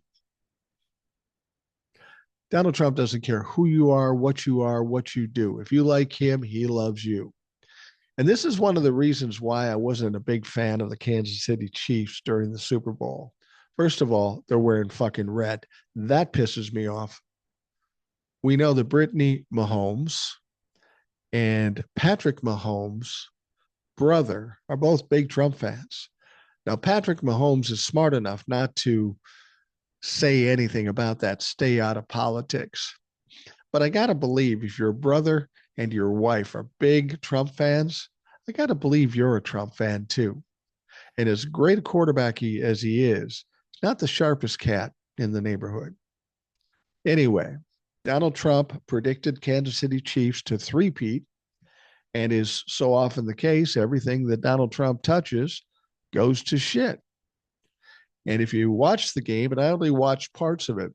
Donald Trump doesn't care who you are, what you do. If you like him, he loves you. And this is one of the reasons why I wasn't a big fan of the Kansas City Chiefs during the Super Bowl. First of all, they're wearing fucking red. That pisses me off. We know that Brittany Mahomes and Patrick Mahomes' brother are both big Trump fans. Now, Patrick Mahomes is smart enough not to say anything about that, stay out of politics. But I got to believe if your brother and your wife are big Trump fans, I got to believe you're a Trump fan too. And as great a quarterback as he is, he's not the sharpest cat in the neighborhood. Anyway, Donald Trump predicted Kansas City Chiefs to three-peat, and is so often the case, everything that Donald Trump touches goes to shit. And if you watch the game, and I only watched parts of it,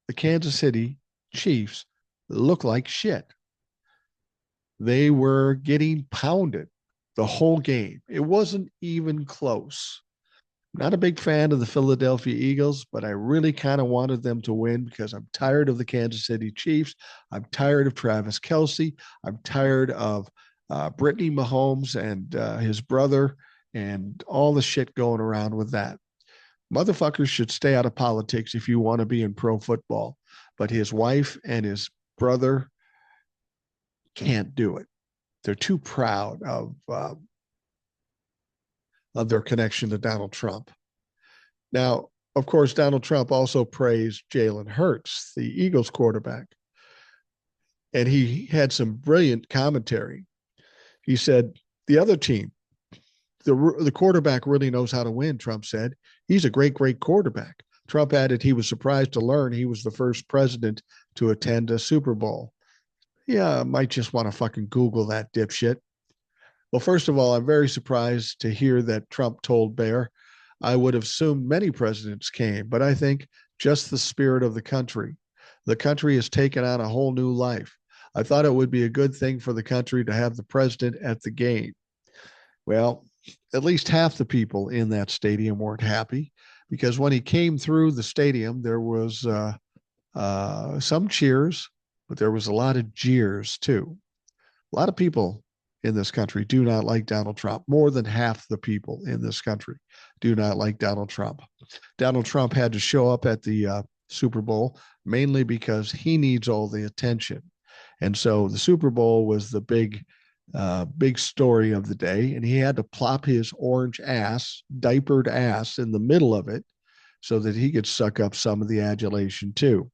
the Kansas City Chiefs look like shit. They were getting pounded the whole game. It wasn't even close. Not a big fan of the Philadelphia Eagles, but I really kind of wanted them to win because I'm tired of the Kansas City Chiefs. I'm tired of Travis Kelce. I'm tired of Brittany Mahomes and his brother and all the shit going around with that. Motherfuckers should stay out of politics if you want to be in pro football, but his wife and his brother can't do it. They're too proud of their connection to Donald Trump. Now, of course, Donald Trump also praised Jalen Hurts, the Eagles quarterback, and he had some brilliant commentary. He said, the other team, the quarterback really knows how to win, Trump said. He's a great, great quarterback. Trump added he was surprised to learn he was the first president to attend a Super Bowl. Yeah, I might just want to fucking Google that dipshit. Well, first of all, I'm very surprised to hear that Trump told Bear. I would have assumed many presidents came, but I think just the spirit of the country. The country has taken on a whole new life. I thought it would be a good thing for the country to have the president at the game. Well, at least half the people in that stadium weren't happy because when he came through the stadium, there was some cheers, but there was a lot of jeers too. A lot of people in this country do not like Donald Trump. More than half the people in this country do not like Donald Trump. Donald Trump had to show up at the Super Bowl mainly because he needs all the attention. And so the Super Bowl was the big story of the day. And he had to plop his orange ass, diapered ass in the middle of it so that he could suck up some of the adulation too.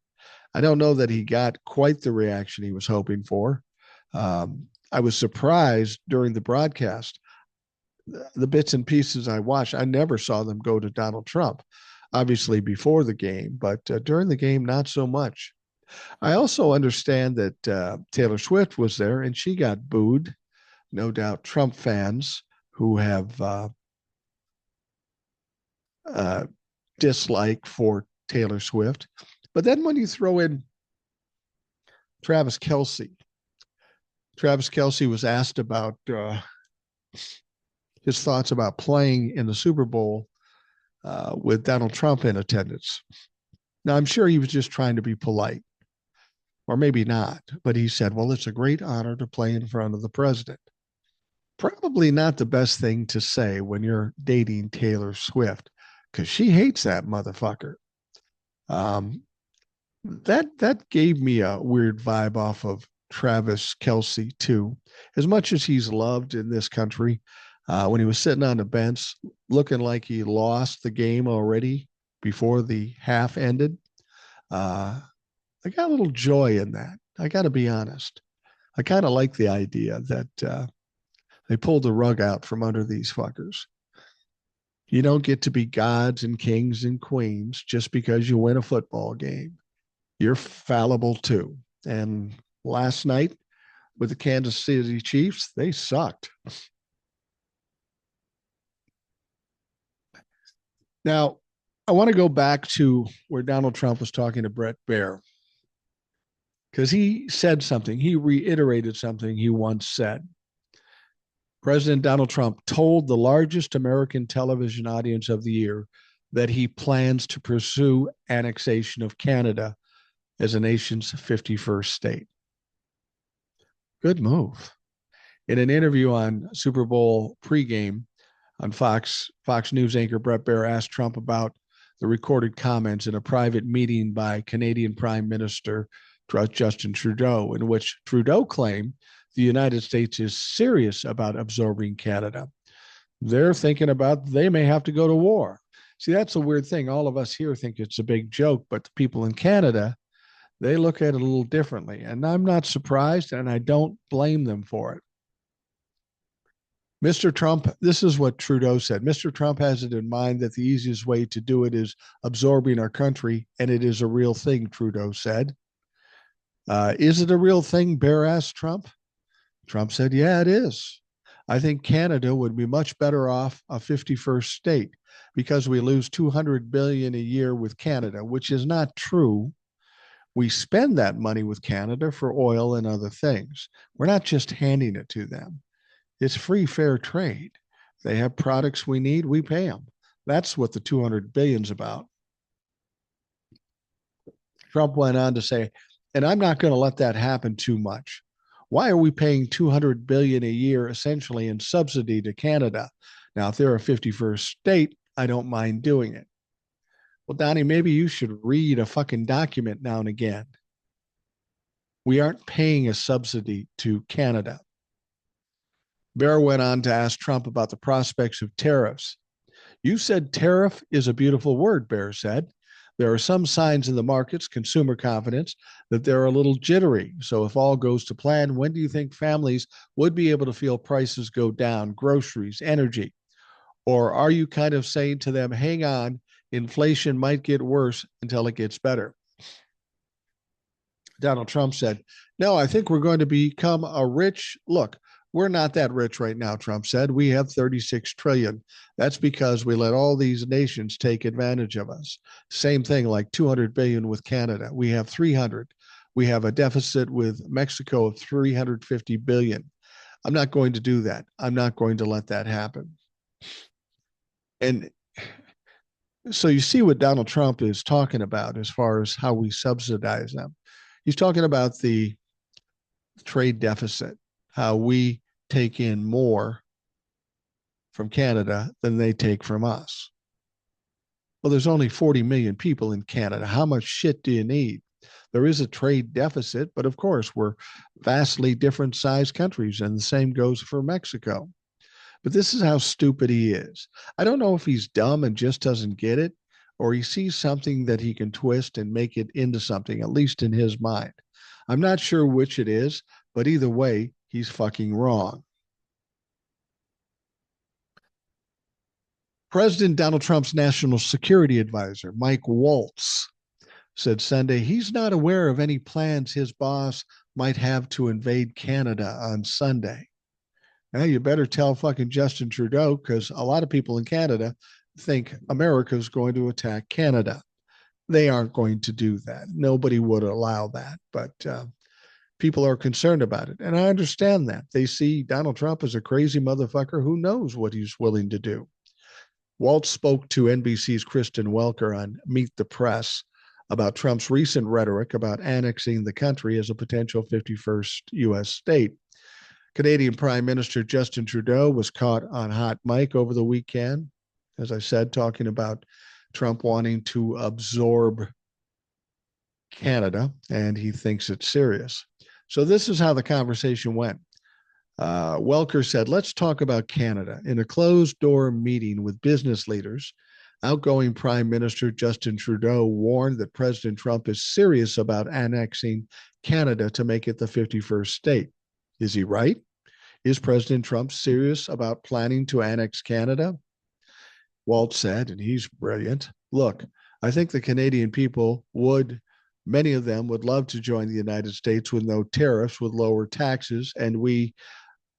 I don't know that he got quite the reaction he was hoping for. I was surprised during the broadcast. The bits and pieces I watched, I never saw them go to Donald Trump, obviously before the game, but during the game, not so much. I also understand that Taylor Swift was there and she got booed. No doubt Trump fans who have dislike for Taylor Swift. But then when you throw in Travis Kelce was asked about his thoughts about playing in the Super Bowl with Donald Trump in attendance. Now, I'm sure he was just trying to be polite, or maybe not, but he said, well, it's a great honor to play in front of the president. Probably not the best thing to say when you're dating Taylor Swift, because she hates that motherfucker. That gave me a weird vibe off of Travis Kelce too. As much as he's loved in this country, when he was sitting on the bench, looking like he lost the game already before the half ended, I got a little joy in that. I got to be honest. I kind of like the idea that they pulled the rug out from under these fuckers. You don't get to be gods and kings and queens just because you win a football game. You're fallible too. And last night with the Kansas City Chiefs, they sucked. Now, I want to go back to where Donald Trump was talking to Brett Baer because he said something. He reiterated something he once said. President Donald Trump told the largest American television audience of the year that he plans to pursue annexation of Canada as a nation's 51st state. Good move. In an interview on Super Bowl pregame on Fox News anchor Brett Baer asked Trump about the recorded comments in a private meeting by Canadian Prime Minister Justin Trudeau, in which Trudeau claimed the United States is serious about absorbing Canada. They're thinking about they may have to go to war. See, that's a weird thing. All of us here think it's a big joke, but the people in Canada, They look at it a little differently. And I'm not surprised, and I don't blame them for it. Mr. Trump, this is what Trudeau said. Mr. Trump has it in mind that the easiest way to do it is absorbing our country, and it is a real thing, Trudeau said. Is it a real thing? Bear asked Trump. Trump said, yeah, it is. I think Canada would be much better off a 51st state because we lose 200 billion a year with Canada, which is not true. We spend that money with Canada for oil and other things. We're not just handing it to them. It's free, fair trade. They have products we need, we pay them. That's what the 200 billion is about. Trump went on to say, and I'm not going to let that happen too much. Why are we paying 200 billion a year essentially in subsidy to Canada? Now, if they're a 51st state, I don't mind doing it. Well, Donnie, maybe you should read a fucking document now and again. We aren't paying a subsidy to Canada. Bear went on to ask Trump about the prospects of tariffs. You said tariff is a beautiful word, Bear said. There are some signs in the markets, consumer confidence, that they're a little jittery. So if all goes to plan, when do you think families would be able to feel prices go down, groceries, energy? Or are you kind of saying to them, hang on, inflation might get worse until it gets better? Donald Trump said, no, I think we're going to become a rich, look, we're not that rich right now, Trump said. We have 36 trillion. That's because we let all these nations take advantage of us. Same thing like 200 billion with Canada. We have 300. We have a deficit with Mexico of 350 billion. I'm not going to do that. I'm not going to let that happen. And so you see what Donald Trump is talking about as far as how we subsidize them. He's talking about the trade deficit, how we take in more from Canada than they take from us. Well, there's only 40 million people in Canada. How much shit do you need? There is a trade deficit, but of course, we're vastly different sized countries, and the same goes for Mexico. But this is how stupid he is. I don't know if he's dumb and just doesn't get it, or he sees something that he can twist and make it into something, at least in his mind. I'm not sure which it is, but either way, he's fucking wrong. President Donald Trump's national security advisor, Mike Waltz, said Sunday he's not aware of any plans his boss might have to invade Canada on Sunday. Now, you better tell fucking Justin Trudeau, because a lot of people in Canada think America's going to attack Canada. They aren't going to do that. Nobody would allow that. But people are concerned about it. And I understand that. They see Donald Trump as a crazy motherfucker who knows what he's willing to do. Waltz spoke to NBC's Kristen Welker on Meet the Press about Trump's recent rhetoric about annexing the country as a potential 51st U.S. state. Canadian Prime Minister Justin Trudeau was caught on hot mic over the weekend, as I said, talking about Trump wanting to absorb Canada, and he thinks it's serious. So this is how the conversation went. Welker said, let's talk about Canada. In a closed-door meeting with business leaders, outgoing Prime Minister Justin Trudeau warned that President Trump is serious about annexing Canada to make it the 51st state. Is he right? Is President Trump serious about planning to annex Canada? Walt said, and he's brilliant, look, I think the Canadian people many of them would love to join the United States with no tariffs, with lower taxes, and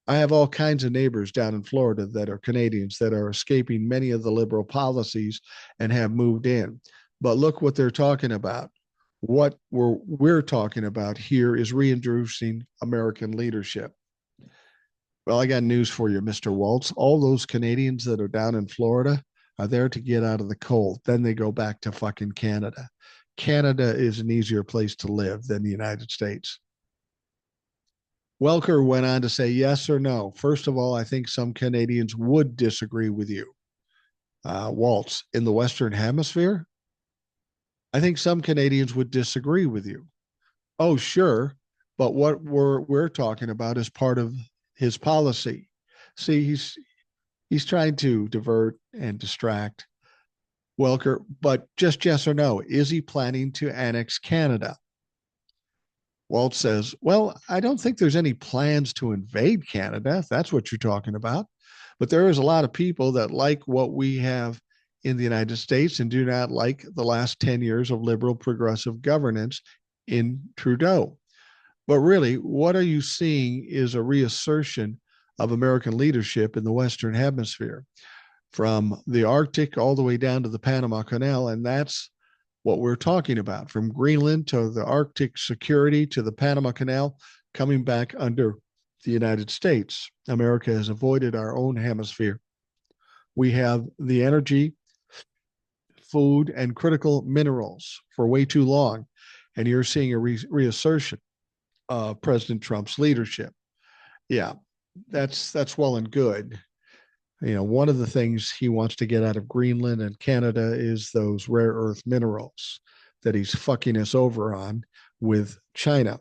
I have all kinds of neighbors down in Florida that are Canadians that are escaping many of the liberal policies and have moved in. But look what they're talking about. What we're talking about here is reintroducing American leadership. Well, I got news for you, Mr. Waltz. All those Canadians that are down in Florida are there to get out of the cold. Then they go back to fucking Canada. Canada is an easier place to live than the United States. Welker went on to say yes or no. First of all, I think some Canadians would disagree with you. Waltz, in the Western Hemisphere, I think some Canadians would disagree with you. Oh, sure. But what we're talking about is part of his policy. See, he's trying to divert and distract Welker, but just yes or no, is he planning to annex Canada? Walt says, well, I don't think there's any plans to invade Canada, if that's what you're talking about. But there is a lot of people that like what we have in the United States and do not like the last 10 years of liberal progressive governance in Trudeau. But really, what are you seeing is a reassertion of American leadership in the Western Hemisphere, from the Arctic all the way down to the Panama Canal. And that's what we're talking about, from Greenland to the Arctic security to the Panama Canal, coming back under the United States. America has avoided our own hemisphere. We have the energy, food, and critical minerals for way too long. And you're seeing a reassertion of President Trump's leadership. Yeah, that's well and good. You know, one of the things he wants to get out of Greenland and Canada is those rare earth minerals that he's fucking us over on with China.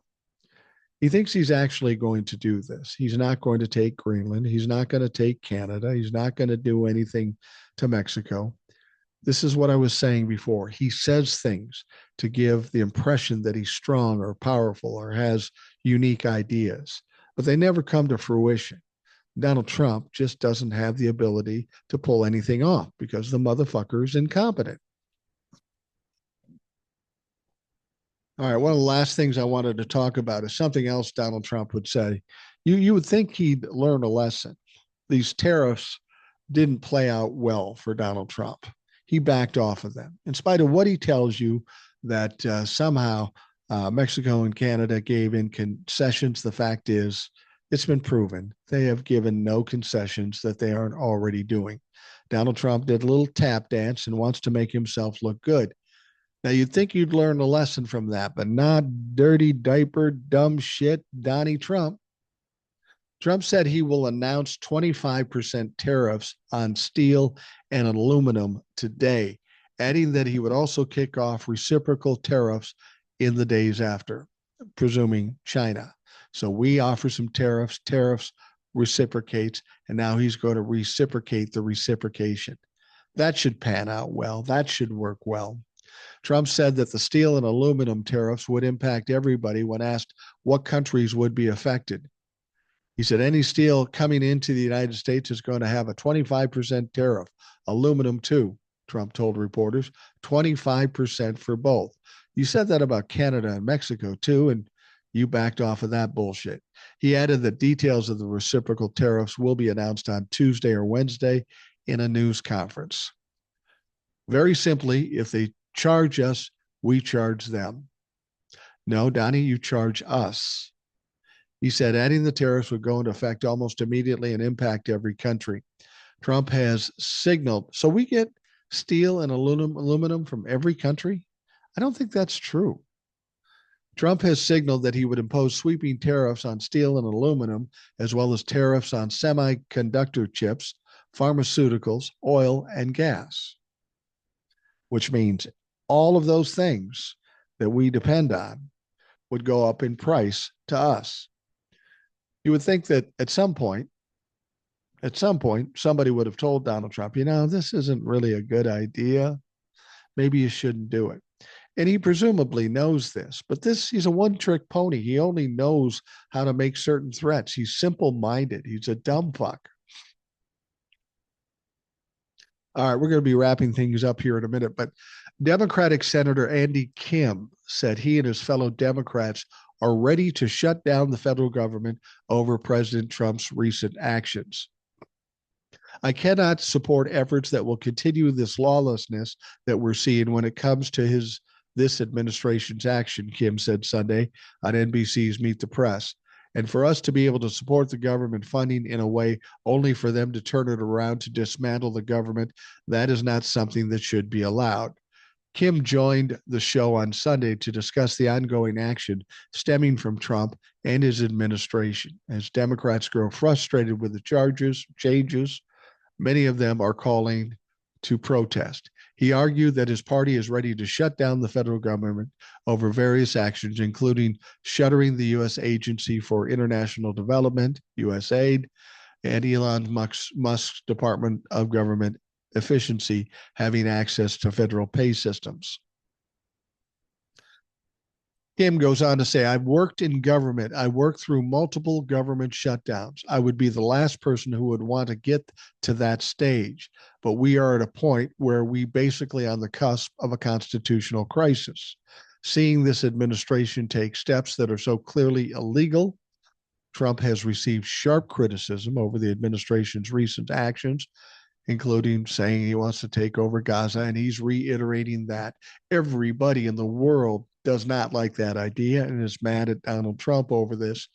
He thinks he's actually going to do this. He's not going to take Greenland. He's not going to take Canada. He's not going to do anything to Mexico. This is what I was saying before. He says things to give the impression that he's strong or powerful or has unique ideas, but they never come to fruition. Donald Trump just doesn't have the ability to pull anything off because the motherfucker is incompetent. All right, one of the last things I wanted to talk about is something else Donald Trump would say. You would think he'd learn a lesson. These tariffs didn't play out well for Donald Trump. He backed off of them, in spite of what he tells you that somehow Mexico and Canada gave in concessions. The fact is, it's been proven they have given no concessions that they aren't already doing. Donald Trump did a little tap dance and wants to make himself look good. Now, you'd think you'd learn a lesson from that, but not dirty diaper, dumb shit, Donnie Trump. Trump said he will announce 25% tariffs on steel and aluminum today, adding that he would also kick off reciprocal tariffs in the days after, presuming China. So we offer some tariffs reciprocates, and now he's going to reciprocate the reciprocation. That should pan out well. That should work well. Trump said that the steel and aluminum tariffs would impact everybody when asked what countries would be affected. He said any steel coming into the United States is going to have a 25% tariff. Aluminum, too, Trump told reporters. 25% for both. You said that about Canada and Mexico, too, and you backed off of that bullshit. He added that details of the reciprocal tariffs will be announced on Tuesday or Wednesday in a news conference. Very simply, if they charge us, we charge them. No, Donnie, you charge us. He said adding the tariffs would go into effect almost immediately and impact every country. Trump has signaled, so we get steel and aluminum from every country? I don't think that's true. Trump has signaled that he would impose sweeping tariffs on steel and aluminum, as well as tariffs on semiconductor chips, pharmaceuticals, oil, and gas, which means all of those things that we depend on would go up in price to us. You would think that at some point, somebody would have told Donald Trump, you know, this isn't really a good idea. Maybe you shouldn't do it. And he presumably knows this, but he's a one-trick pony. He only knows how to make certain threats. He's simple-minded. He's a dumb fuck. All right, we're going to be wrapping things up here in a minute, but Democratic Senator Andy Kim said he and his fellow Democrats are ready to shut down the federal government over President Trump's recent actions. I cannot support efforts that will continue this lawlessness that we're seeing when it comes to this administration's action, Kim said Sunday on NBC's Meet the Press. And for us to be able to support the government funding in a way only for them to turn it around to dismantle the government, that is not something that should be allowed. Kim joined the show on Sunday to discuss the ongoing action stemming from Trump and his administration. As Democrats grow frustrated with the changes, many of them are calling to protest. He argued that his party is ready to shut down the federal government over various actions, including shuttering the U.S. Agency for International Development, USAID, and Elon Musk's Department of Government Efficiency having access to federal pay systems. Kim goes on to say, I've worked in government. I worked through multiple government shutdowns. I would be the last person who would want to get to that stage. But we are at a point where we basically on the cusp of a constitutional crisis. Seeing this administration take steps that are so clearly illegal, Trump has received sharp criticism over the administration's recent actions, including saying he wants to take over Gaza. And he's reiterating that everybody in the world does not like that idea and is mad at Donald Trump over this.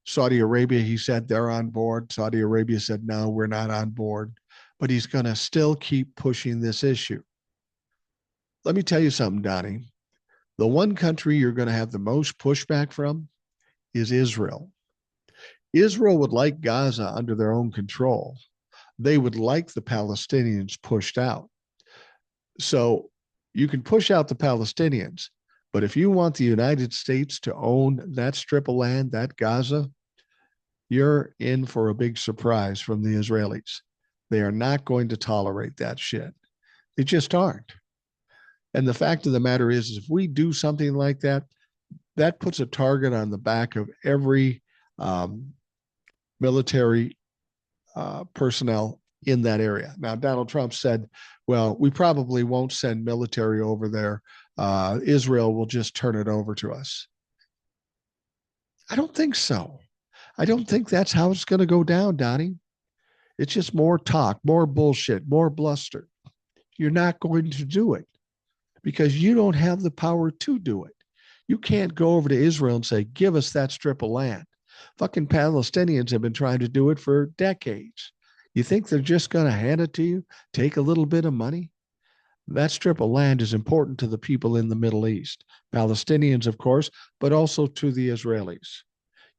Saudi Arabia, he said they're on board. Saudi Arabia said, no, we're not on board. But he's going to still keep pushing this issue. Let me tell you something, Donnie. The one country you're going to have the most pushback from is Israel. Israel would like Gaza under their own control. They would like the Palestinians pushed out. So you can push out the Palestinians, but if you want the United States to own that strip of land, that Gaza, you're in for a big surprise from the Israelis. They are not going to tolerate that shit. They just aren't. And the fact of the matter is if we do something like that, that puts a target on the back of every military personnel in that area. Now, Donald Trump said, well, we probably won't send military over there. Israel will just turn it over to us. I don't think so. I don't think that's how it's going to go down, Donnie. It's just more talk, more bullshit, more bluster. You're not going to do it because you don't have the power to do it. You can't go over to Israel and say, give us that strip of land. Fucking Palestinians have been trying to do it for decades. You think they're just going to hand it to you, take a little bit of money? That strip of land is important to the people in the Middle East, Palestinians, of course, but also to the Israelis.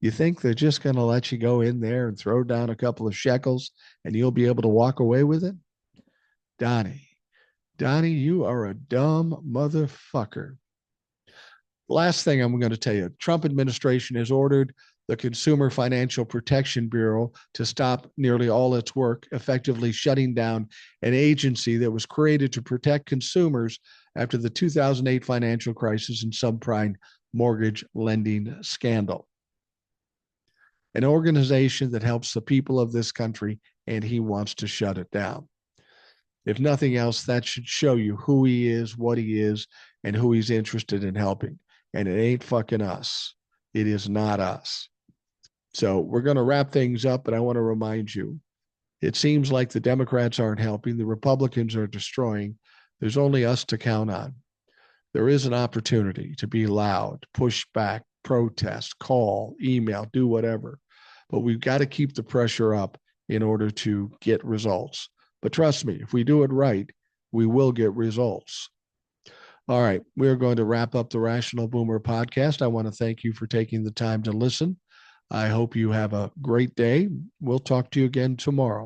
You think they're just going to let you go in there and throw down a couple of shekels and you'll be able to walk away with it? Donnie, you are a dumb motherfucker. Last thing I'm going to tell you, Trump administration has ordered the Consumer Financial Protection Bureau to stop nearly all its work, effectively shutting down an agency that was created to protect consumers after the 2008 financial crisis and subprime mortgage lending scandal. An organization that helps the people of this country, and he wants to shut it down. If nothing else, that should show you who he is, what he is, and who he's interested in helping. And it ain't fucking us. It is not us. So we're going to wrap things up, but I want to remind you, it seems like the Democrats aren't helping. The Republicans are destroying. There's only us to count on. There is an opportunity to be loud, push back, protest, call, email, do whatever. But we've got to keep the pressure up in order to get results. But trust me, if we do it right, we will get results. All right, we're going to wrap up the Rational Boomer podcast. I want to thank you for taking the time to listen. I hope you have a great day. We'll talk to you again tomorrow.